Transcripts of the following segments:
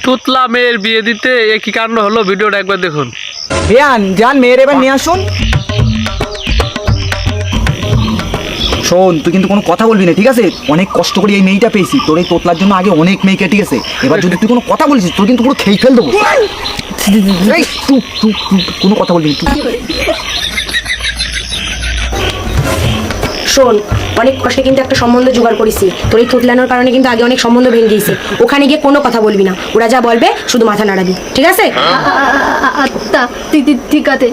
তুতলা মেয়ের বিয়ে দিতে এ কি কাণ্ড হলো, ভিডিওটা একবার দেখুন। বেয়ান যান মেয়ের এবার নিয়ে আসুন। শোন, তুই কিন্তু কোনো কথা বলবি না, ঠিক আছে? অনেক কষ্ট করে এই মেয়েটা পেয়েছি, তোর এই তোতলার জন্য আগে অনেক মেয়ে কেটে গেছে। এবার যদি তুই কোনো কথা বলছিস তোর কিন্তু পুরো খেয়ে ফেল দেবো। এই, তুই কোনো কথা বলবি না, তুই। শোন, অনেক কষ্টে কিন্তু একটা সম্বন্ধ জোগাড় করেছি। তোর এই থুতলানোর কারণে কিন্তু আগে অনেক সম্বন্ধ ভেঙে গিয়েছে। ওখানে গিয়ে কোনো কথা বলবি না, ওরা যা বলবে শুধু মাথা নাড়াবি, ঠিক আছে? আচ্ছা, ঠিক আছে।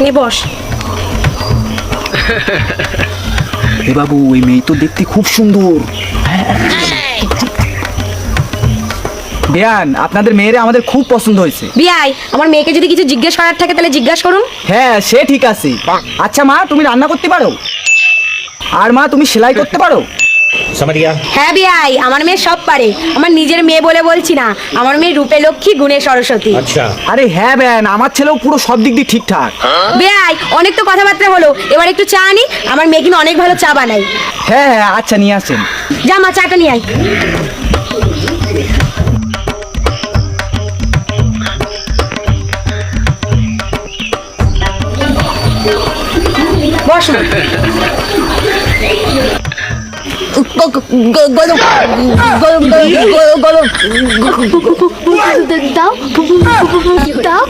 নে বস। এ বাবু, ওই মেয়ে তো দেখতে খুব সুন্দর। বেয়ান, আপনাদের মেয়েরা আমাদের খুব পছন্দ হয়েছে। বিয়াই, আমার মেয়েকে যদি কিছু জিজ্ঞেস করার থাকে তাহলে জিজ্ঞাসা করুন। হ্যাঁ, সে ঠিক আছে। আচ্ছা মা, তুমি রান্না করতে পারো? আর মা, তুমি সেলাই করতে পারো? হ্যাঁ বিয়াই, আমার মেয়ে সব পারে। আমার নিজের মেয়ে বলে বলছি না, আমার মেয়ে রূপে লক্ষ্মী গুণে সরস্বতী। আরে হ্যাঁ বেয়ান, আমার ছেলেও পুরো সব দিক দিয়ে ঠিকঠাক। বিয়াই, অনেক তো কথাবার্তা হলো, এবার একটু চা আনি। আমার মেয়ে কিন্তু অনেক ভালো চা বানায়। হ্যাঁ হ্যাঁ, আচ্ছা নিয়ে আসেন। যা মা, চাটা নিয়ে আয়। বস না। দাও দাও।